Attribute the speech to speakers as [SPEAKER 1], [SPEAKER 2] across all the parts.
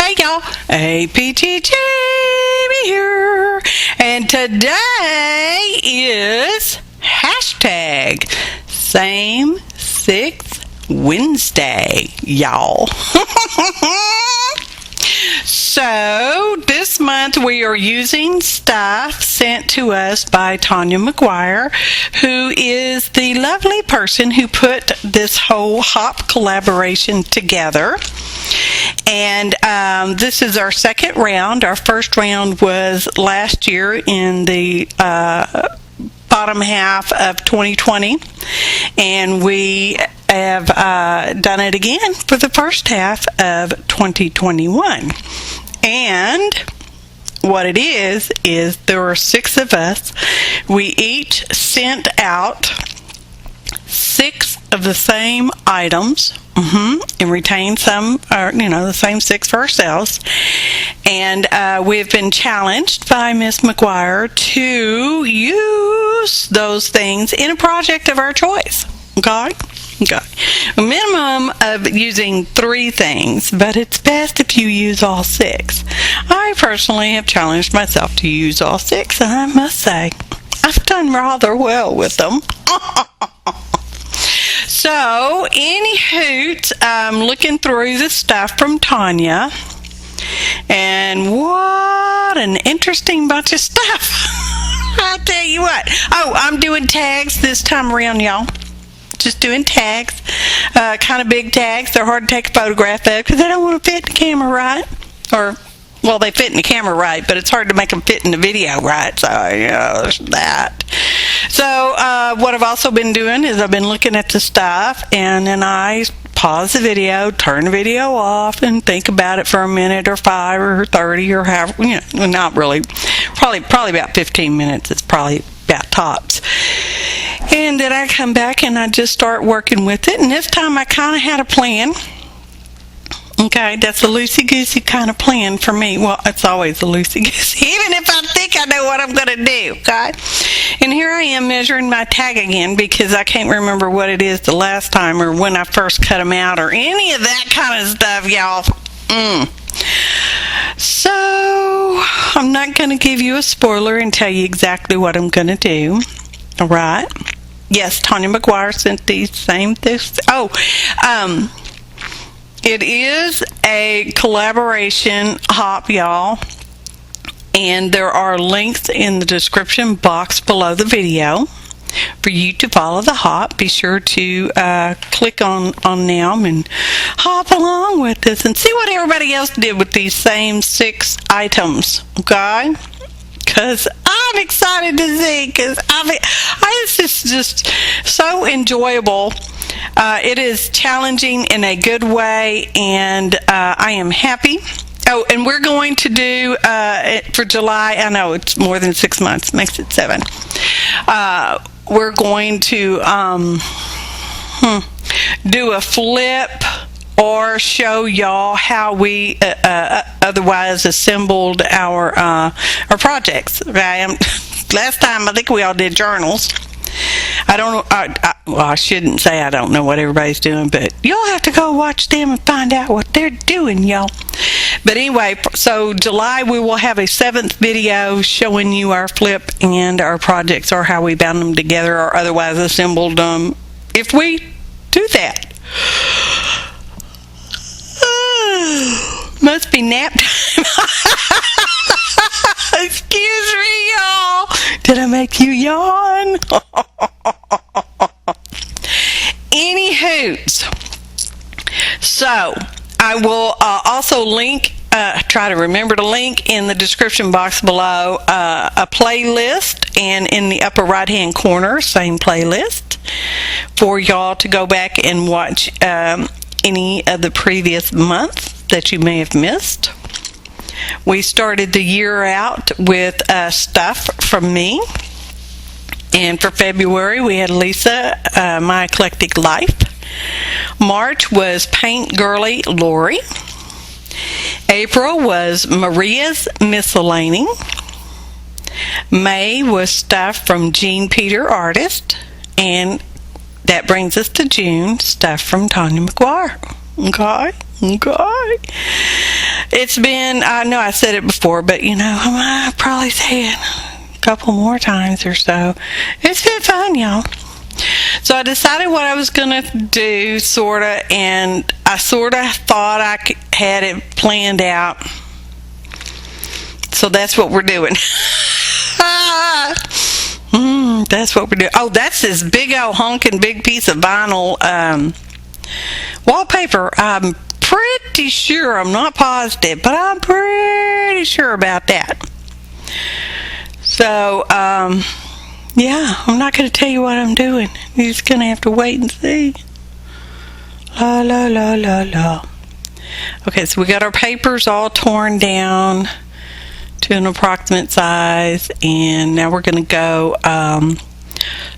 [SPEAKER 1] Hey y'all, APG Jamie here, and today is hashtag Same Sixth Wednesday, y'all. So this month we are using stuff sent to us by Tanya McGuire, who is the lovely person who put this whole hop collaboration together. And this is our second round. Our first round was last year in the bottom half of 2020, and we have done it again for the first half of 2021. And what it is there are 6 of us. We each sent out 6 of the same items, and retained some, the same 6 for ourselves. And we've been challenged by Miss McGuire to use those things in a project of our choice. Okay? A minimum of using 3 things, but it's best if you use all 6. I personally have challenged myself to use all 6, and I must say, I've done rather well with them. So, anywho, I'm looking through the stuff from Tanya, and what an interesting bunch of stuff. I'll tell you what. Oh, I'm doing tags this time around, y'all. Just doing tags, kind of big tags. They're hard to take a photograph of because they don't want to fit in the camera right. Well, they fit in the camera right, but it's hard to make them fit in the video right. So, there's that. So, what I've also been doing is I've been looking at the stuff, and then I pause the video, turn the video off, and think about it for a minute or 5 or 30 or however, not really. Probably about 15 minutes. It's probably about tops. And then I come back and I just start working with it. And this time I kind of had a plan. Okay, that's a loosey-goosey kind of plan for me. Well, it's always a loosey-goosey, even if I think I know what I'm going to do, okay? And here I am measuring my tag again because I can't remember what it is the last time or when I first cut them out or any of that kind of stuff, y'all. So, I'm not going to give you a spoiler and tell you exactly what I'm going to do, all right? Yes, Tanya McGuire sent these same things. It is a collaboration hop, y'all, and there are links in the description box below the video for you to follow the hop. Be sure to click on them and hop along with this and see what everybody else did with these same 6 items, okay? Because I'm excited to see, because it's just so enjoyable. It is challenging in a good way, and I am happy. Oh, and we're going to do, for July, I know it's more than 6 months, makes it 7. We're going to do a flip or show y'all how we otherwise assembled our projects. Okay? Last time I think we all did journals. I don't know. Well, I shouldn't say I don't know what everybody's doing, but you'll have to go watch them and find out what they're doing, y'all. But anyway, so July we will have a 7th video showing you our flip and our projects, or how we bound them together or otherwise assembled them, if we do that. Must be nap time. Excuse me, y'all. Did I make you yawn? Anywho, so I will also link, try to remember to link in the description box below a playlist, and in the upper right hand corner, same playlist, for y'all to go back and watch any of the previous months that you may have missed. We started the year out with stuff from me, and for February we had Lisa, My Eclectic Life. March was Paint Girly Lori. April was Maria's Miscellany. May was stuff from Jean Peter Artist, and that brings us to June, stuff from Tanya McGuire. Okay. It's been, I know I said it before, but you know, I might probably say it a couple more times or so. It's been fun, y'all. So I decided what I was going to do, sort of, and I sort of thought I had it planned out. So that's what we're doing. That's what we're doing. Oh, that's this big old honking big piece of vinyl wallpaper. I'm pretty sure, I'm not positive, but I'm pretty sure about that. So, yeah, I'm not going to tell you what I'm doing. You're just going to have to wait and see. La, la, la, la, la. Okay, so we got our papers all torn down to an approximate size, and now we're going to go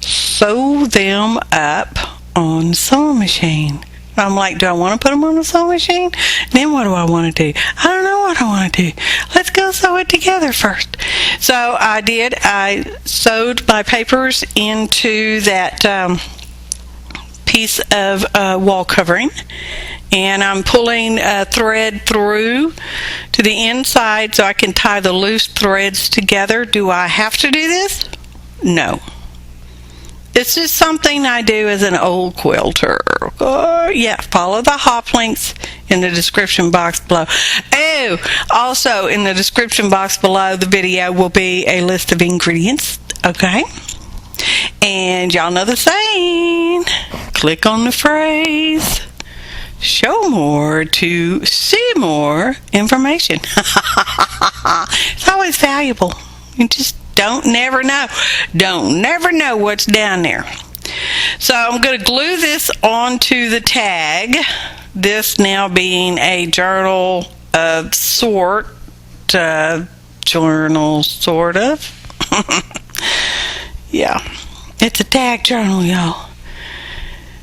[SPEAKER 1] sew them up on the sewing machine. I'm like, do I want to put them on the sewing machine? Then what do I want to do? I don't know what I want to do. Let's go sew it together first. So I did. I sewed my papers into that piece of wall covering, and I'm pulling a thread through to the inside so I can tie the loose threads together. Do I have to do this? No. It's just something I do as an old quilter. Yeah, follow the hop links in the description box below. Oh, also in the description box below the video will be a list of ingredients, okay? And y'all know the saying, click on the phrase, show more to see more information. It's always valuable. You just never know what's down there. So I'm going to glue this onto the tag, this now being a journal of sort, journal sort of. Yeah, it's a tag journal, y'all.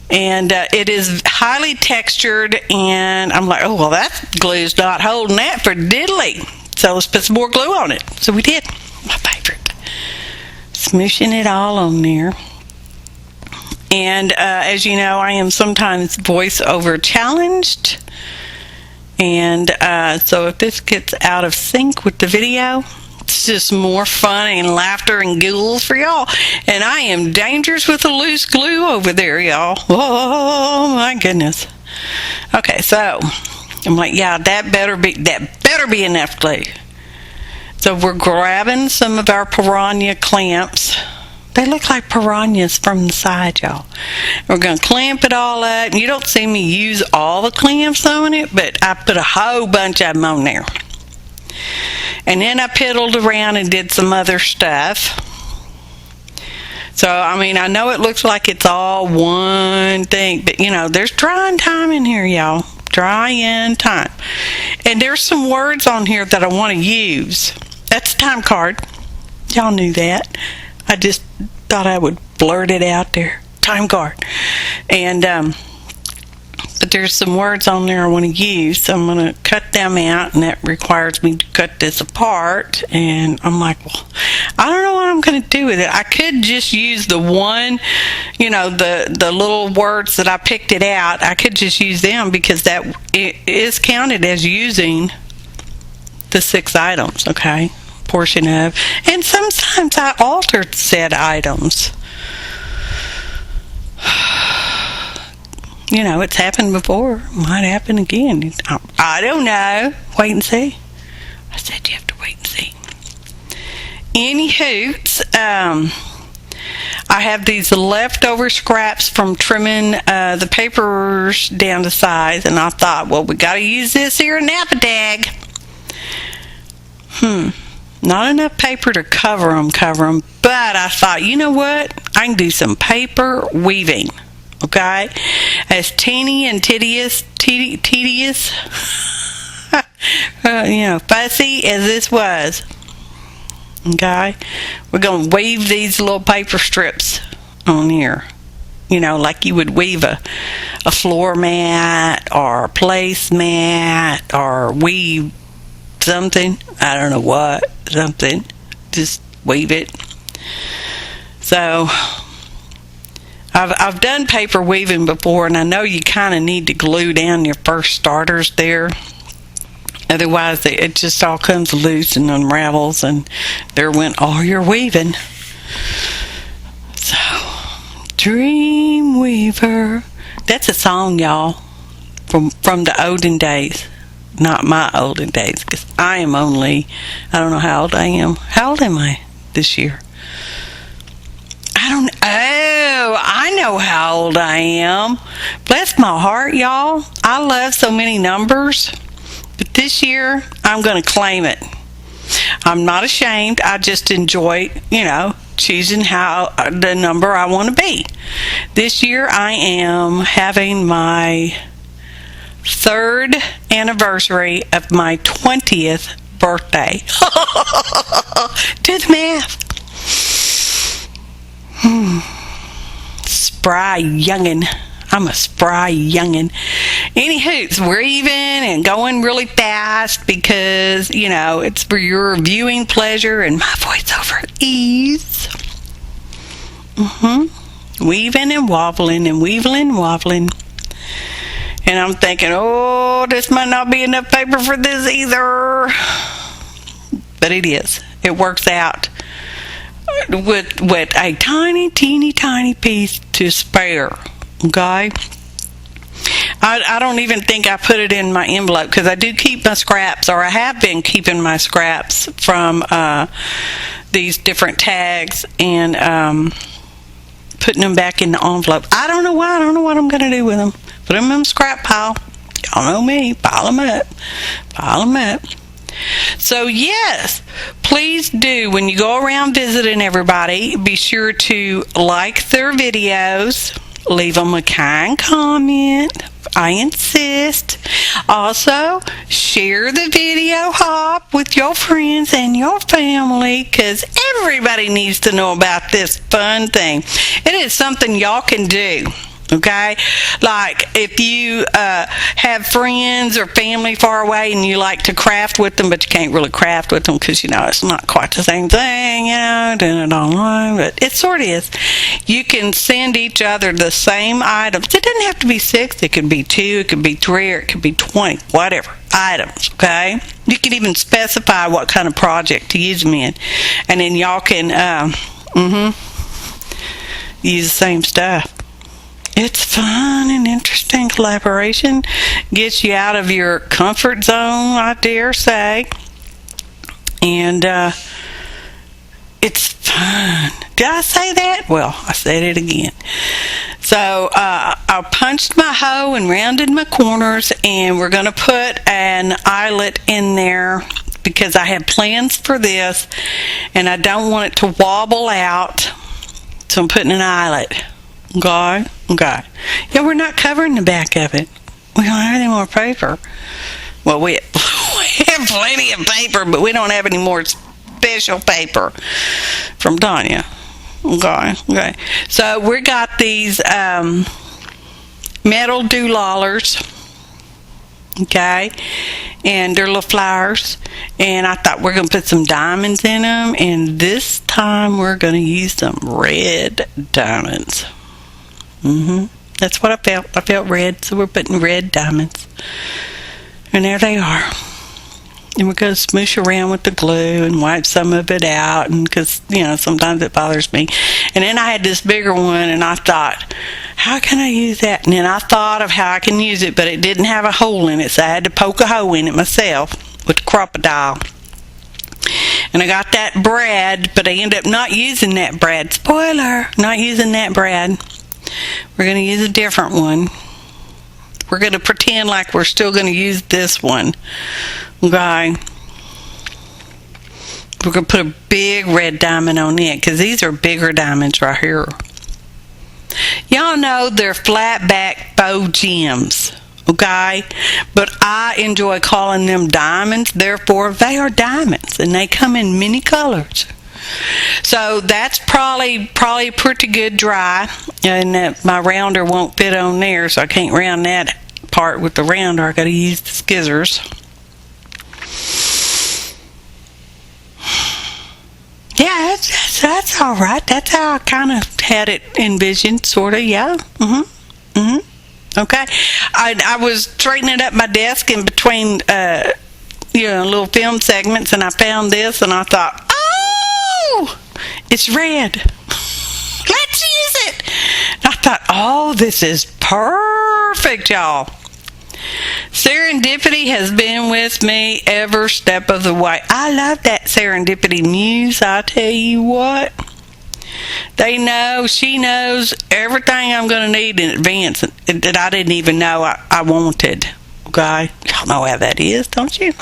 [SPEAKER 1] And it is highly textured, and I'm like, oh, well, that glue's not holding that for diddly. So let's put some more glue on it. So we did. My favorite. Smooshing it all on there. And as you know, I am sometimes voiceover challenged. And so if this gets out of sync with the video, it's just more fun and laughter and giggles for y'all. And I am dangerous with the loose glue over there, y'all. Oh my goodness. Okay, so I'm like, yeah, that better be enough glue. So we're grabbing some of our piranha clamps. They look like piranhas from the side, y'all. We're going to clamp it all up. You don't see me use all the clamps on it, but I put a whole bunch of them on there. And then I piddled around and did some other stuff. So, I mean, I know it looks like it's all one thing, but, you know, there's drying time in here, y'all. Drying time. And there's some words on here that I want to use. That's a time card. Y'all knew that. I just thought I would blurt it out there. Time card. And, but there's some words on there I want to use, so I'm going to cut them out, and that requires me to cut this apart. And I'm like, well, I don't know what I'm going to do with it. I could just use the one, you know, the little words that I picked it out. I could just use them because that is counted as using the 6 items, okay? Portion of. And sometimes I altered said items. You know, it's happened before. Might happen again. I don't know. Wait and see. I said you have to wait and see. Any hoots, I have these leftover scraps from trimming the papers down to size, and I thought, well, we got to use this here napa tag. Not enough paper to cover them, but I thought, you know what? I can do some paper weaving. Okay, as teeny and tedious, you know, fussy as this was. Okay, we're gonna weave these little paper strips on here. You know, like you would weave a floor mat or a place mat or weave something. I don't know what, something. Just weave it. So I've done paper weaving before, and I know you kind of need to glue down your first starters there. Otherwise, it just all comes loose and unravels, and there went all your weaving. So, Dream Weaver. That's a song, y'all, from the olden days. Not my olden days, because I am only, I don't know how old I am. How old am I this year? I know how old I am. Bless my heart, y'all. I love so many numbers. But this year, I'm going to claim it. I'm not ashamed. I just enjoy, choosing the number I want to be. This year, I am having my 3rd anniversary of my 20th birthday. Do the math. Spry youngin'. I'm a spry youngin'. Anywho, we're even and going really fast because, it's for your viewing pleasure and my voiceover ease. Weaving and wobbling and weaving and wobbling. And I'm thinking, this might not be enough paper for this either. But it is. It works out with a tiny, teeny, tiny piece to spare. Okay? I don't even think I put it in my envelope because I do keep my scraps, or I have been keeping my scraps from these different tags and putting them back in the envelope. I don't know why. I don't know what I'm going to do with them. Put them in the scrap pile. Y'all know me. Pile them up. Pile them up. So, yes, please do, when you go around visiting everybody, be sure to like their videos. Leave them a kind comment. I insist. Also, share the video hop with your friends and your family, because everybody needs to know about this fun thing. It is something y'all can do. Okay, like if you have friends or family far away and you like to craft with them, but you can't really craft with them because it's not quite the same thing, doing it online, but it sort of is. You can send each other the same items. It doesn't have to be 6. It could be 2. It could be 3, or it could be 20. Whatever items. Okay, you can even specify what kind of project to use them in, and then y'all can use the same stuff. It's fun and interesting collaboration. Gets you out of your comfort zone, I dare say. And it's fun. Did I say that? Well, I said it again. So I punched my hoe and rounded my corners, and we're going to put an eyelet in there because I have plans for this, and I don't want it to wobble out. So I'm putting an eyelet. Okay. Yeah, we're not covering the back of it. We don't have any more paper. Well, we have plenty of paper, but we don't have any more special paper from Tanya. Okay. So we got these metal doolallers. Okay, and they're little flowers, and I thought we're going to put some diamonds in them, and this time we're going to use some red diamonds. That's what I felt. I felt red, so we're putting red diamonds. And there they are. And we're going to smoosh around with the glue and wipe some of it out, and because, sometimes it bothers me. And then I had this bigger one, and I thought, how can I use that? And then I thought of how I can use it, but it didn't have a hole in it, so I had to poke a hole in it myself with the crocodile. And I got that brad, but I ended up not using that brad. Spoiler, not using that brad. We're going to use a different one. We're going to pretend like we're still going to use this one. Okay. We're going to put a big red diamond on it, because these are bigger diamonds right here. Y'all know they're flat back faux gems. Okay, but I enjoy calling them diamonds, therefore they are diamonds, and they come in many colors. So that's probably pretty good dry, and my rounder won't fit on there, so I can't round that part with the rounder. I got to use the scissors. Yeah, that's all right. That's how I kind of had it envisioned, sort of. Yeah. Okay. I was straightening up my desk in between little film segments, and I found this, and I thought, oh, it's red. Let's use it. And I thought, oh, this is perfect, y'all. Serendipity has been with me every step of the way. I love that Serendipity Muse. I tell you what, they know, she knows everything I'm going to need in advance that I didn't even know I wanted. Okay, y'all know how that is, don't you?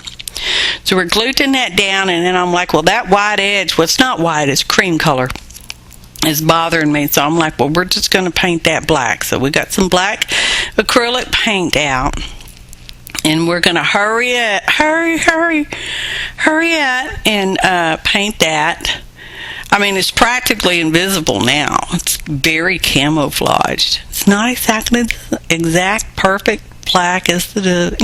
[SPEAKER 1] So we're gluing that down, and then I'm like, well, that white edge, well, it's not white, it's cream color, is bothering me. So I'm like, well, we're just going to paint that black. So we got some black acrylic paint out, and we're going to hurry up and paint that. I mean, it's practically invisible now. It's very camouflaged. It's not exactly the exact perfect black as the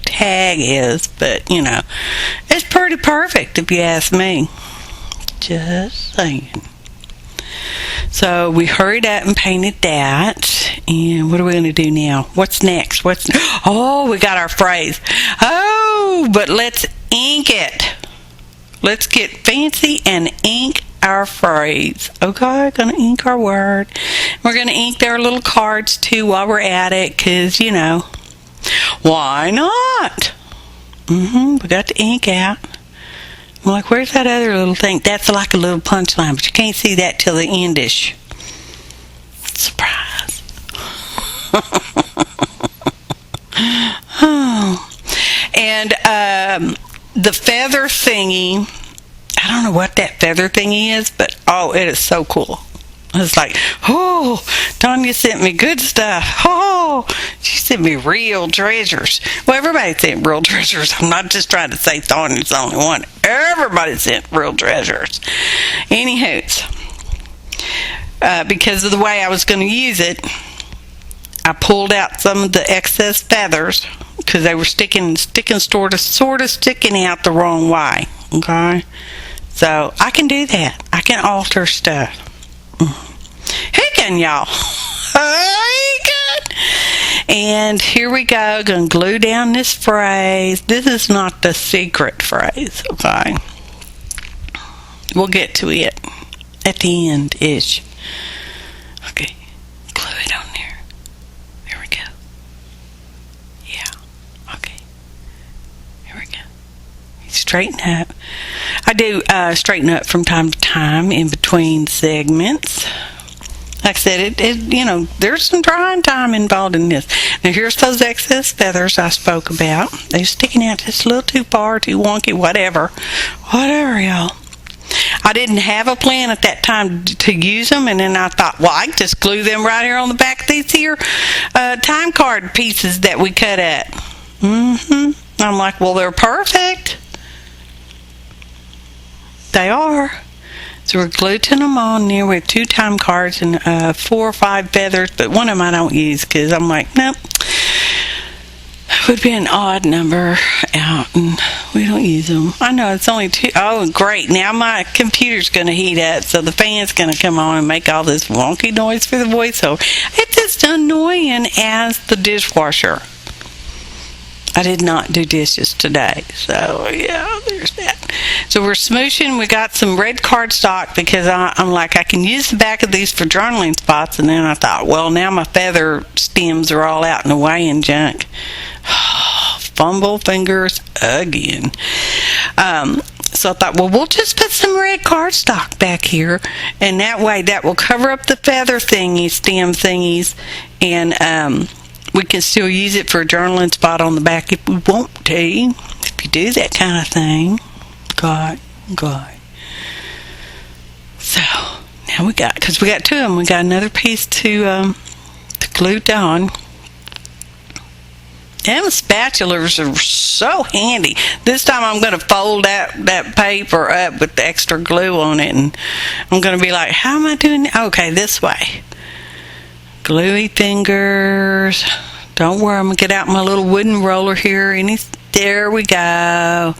[SPEAKER 1] tag is, but it's pretty perfect if you ask me. Just saying. So we hurried up and painted that. And what are we going to do now? What's next? Oh, we got our phrase. Oh, but let's ink it. Let's get fancy and ink our phrase. Okay, gonna ink our word. We're gonna ink their little cards too while we're at it, because why not? We got the ink out. I'm like, where's that other little thing? That's like a little punchline, but you can't see that till the endish. Surprise. Oh. And the feather thingy, I don't know what that feather thingy is, but oh, it is so cool. It's like, oh, Tanya sent me good stuff. Oh, she sent me real treasures. Well, everybody sent real treasures. I'm not just trying to say Tanya's the only one. Everybody sent real treasures. Anywho, because of the way I was going to use it, I pulled out some of the excess feathers because they were sticking sort of sticking out the wrong way. Okay, so I can do that. I can alter stuff. Hey, can y'all? Hey, good. And here we go. Gonna glue down this phrase. This is not the secret phrase. Okay, we'll get to it at the end ish. Okay, glue it on there. There we go. Yeah. Okay. Here we go. Straighten up. I do straighten up from time to time in between segments. Like I said, there's some drying time involved in this. Now here's those excess feathers I spoke about. They're sticking out just a little too far, too wonky, whatever, y'all. I didn't have a plan at that time to use them, and then I thought, well, I can just glue them right here on the back of these here time card pieces that we cut at. I'm like, well, they're perfect. They are. So we're gluing them on there with 2 time cards and 4 or 5 feathers, but one of them I don't use because I'm like, nope, it would be an odd number out, and we don't use them. I know it's only 2. Oh, great. Now my computer's going to heat up, so the fan's going to come on and make all this wonky noise for the voiceover. It's as annoying as the dishwasher. I did not do dishes today, so yeah, there's that. So we're smooshing. We got some red cardstock because I'm like, I can use the back of these for journaling spots, and then I thought, well, now my feather stems are all out in the way and junk. Fumble fingers again. So I thought, well, we'll just put some red cardstock back here, and that way that will cover up the feather thingies, stem thingies, and we can still use it for a journaling spot on the back if we want to. If you do that kind of thing. God. So, now because we got 2 of them, we got another piece to glue down. Them spatulas are so handy. This time I'm going to fold that paper up with the extra glue on it, and I'm going to be like, how am I doing that? Okay, this way. Gluey fingers. Don't worry, I'm going to get out my little wooden roller here. There we go.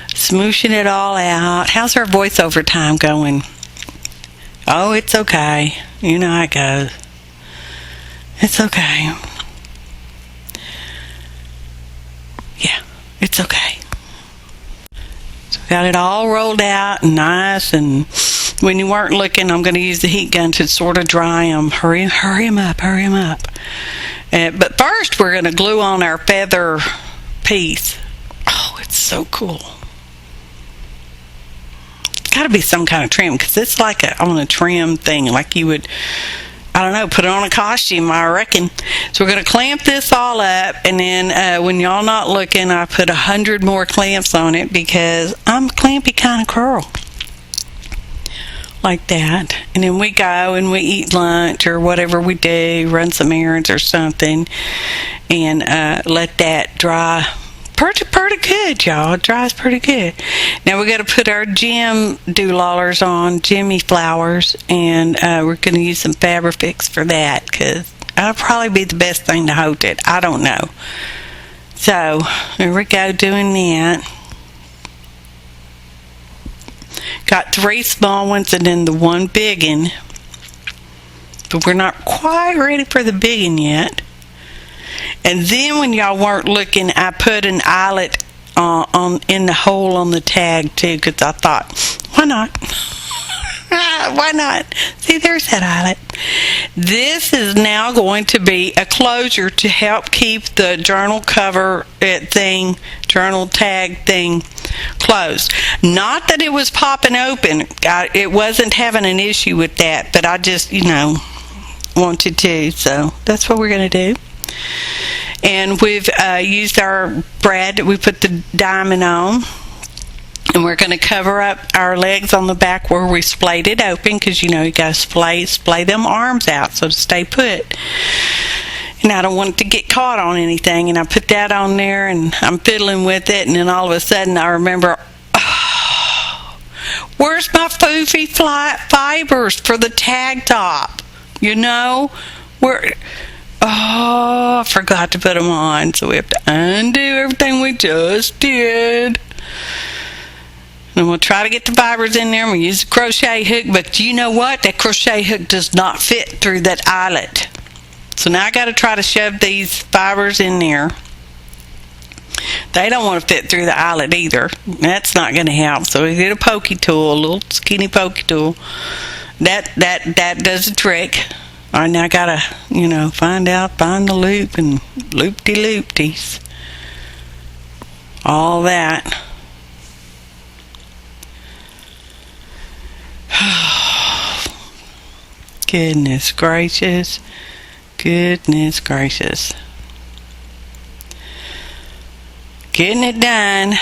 [SPEAKER 1] Smooshing it all out. How's our voiceover time going? Oh, it's okay. You know how it goes. It's okay. Yeah, it's okay. Got it all rolled out and nice, and when you weren't looking, I'm going to use the heat gun to sort of dry them. Hurry them up. But first, we're going to glue on our feather piece. Oh, it's so cool. It's got to be some kind of trim, because it's like on a trim thing, like you would, I don't know, put it on a costume, I reckon. So we're going to clamp this all up, and then when y'all not looking, I put 100 more clamps on it, because I'm a clampy kind of girl. Like that. And then we go and we eat lunch or whatever we do, run some errands or something, and let that dry pretty good, y'all. It dries pretty good. Now we got to put our gem doolallers on, Jimmy flowers, and we're going to use some Fabrifix for that, because that'll probably be the best thing to hold it. I don't know. So there we go, doing that. Got 3 small ones and then the 1 big one. But we're not quite ready for the big one yet. And then when y'all weren't looking, I put an eyelet in the hole on the tag too, because I thought, why not? Why not? See, there's that eyelet. This is now going to be a closure to help keep the journal cover journal tag thing closed. Not that it was popping open. It wasn't having an issue with that, but I just, wanted to. So that's what we're going to do. And we've used our brad that we put the diamond on. And we're going to cover up our legs on the back where we splayed it open, because you got to splay them arms out so to stay put. And I don't want it to get caught on anything. And I put that on there, and I'm fiddling with it, and then all of a sudden I remember, where's my foofy fibers for the tag top? I forgot to put them on, so we have to undo everything we just did. And we'll try to get the fibers in there, and we'll use the crochet hook, but you know what? That crochet hook does not fit through that eyelet. So now I got to try to shove these fibers in there. They don't want to fit through the eyelet either. That's not going to help. So we get a pokey tool, a little skinny pokey tool. That does the trick. All right, now I got to, find the loop and loop-de-loop-dees. All that. Goodness gracious. Goodness gracious. Getting it done.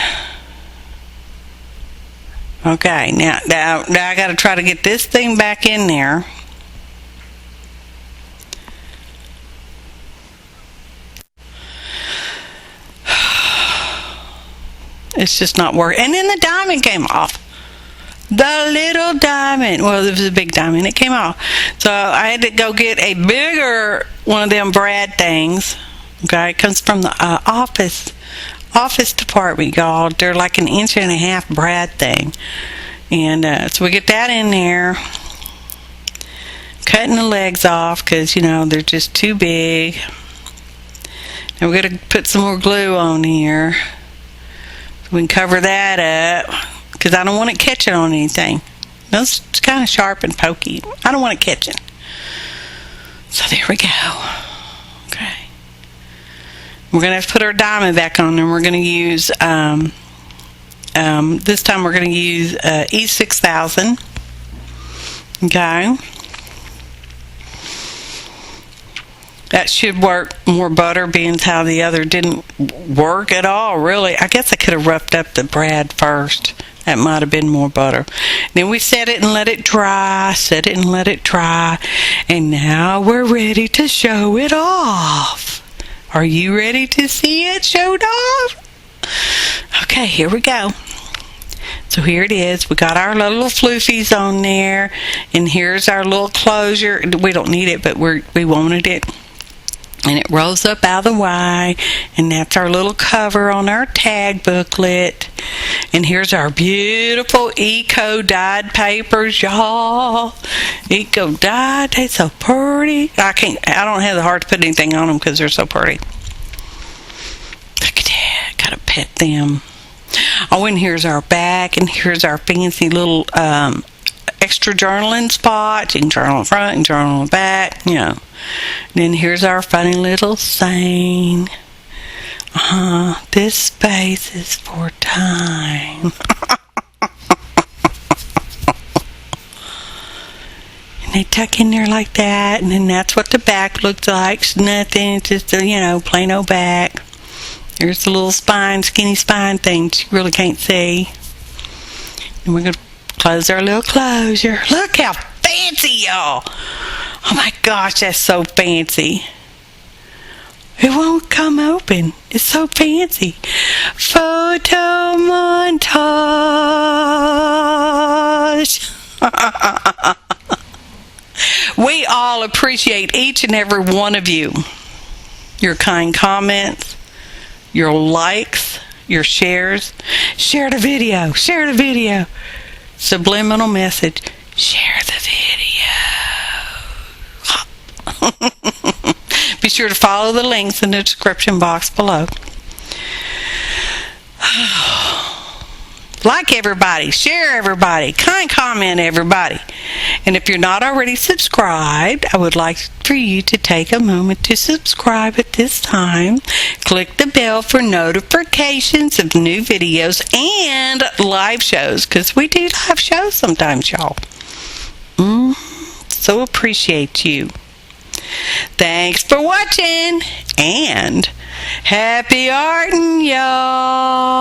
[SPEAKER 1] Okay, now I got to try to get this thing back in there. It's just not working. And then the diamond came off. The little diamond. Well, it was a big diamond. It came off. So I had to go get a bigger one of them brad things. Okay, it comes from the office department, y'all. They're like 1.5 inch brad thing. And so we get that in there. Cutting the legs off because, they're just too big. Now we're going to put some more glue on here. We can cover that up, because I don't want it catching on anything. It's kind of sharp and pokey. I don't want it catching. So there we go. Okay. We're going to have to put our diamond back on, and we're going to use, this time we're going to use E6000. Okay. That should work more butter, being how the other didn't work at all, really. I guess I could have roughed up the brad first. That might have been more butter. Then we set it and let it dry, and now we're ready to show it off. Are you ready to see it showed off? Okay, here we go. So here it is. We got our little floofies on there, and here's our little closure. We don't need it, but we wanted it. And it rolls up out of the way, and that's our little cover on our tag booklet. And here's our beautiful eco dyed papers, y'all. Eco dyed, they're so pretty. I don't have the heart to put anything on them because they're so pretty. Look at that, gotta pet them. Oh, and here's our back, and here's our fancy little extra journaling spot. You can journal in front and journal in the back, you know. Then here's our funny little saying. This space is for time. And they tuck in there like that, and then that's what the back looks like. It's nothing, it's just a, you know, plain old back. Here's the little spine, skinny spine thing you really can't see. And we're going to close our little closure. Look how fancy, y'all. Oh my gosh, that's so fancy. It won't come open. It's so fancy. Photo montage. We all appreciate each and every one of you. Your kind comments, your likes, your shares. Share the video. Share the video. Subliminal message. Share the video. Be sure to follow the links in the description box below. Like everybody, share everybody, kind comment everybody. And if you're not already subscribed, I would like for you to take a moment to subscribe at this time. Click the bell for notifications of new videos and live shows, because we do live shows sometimes, y'all. So appreciate you. Thanks for watching, and happy arting, y'all.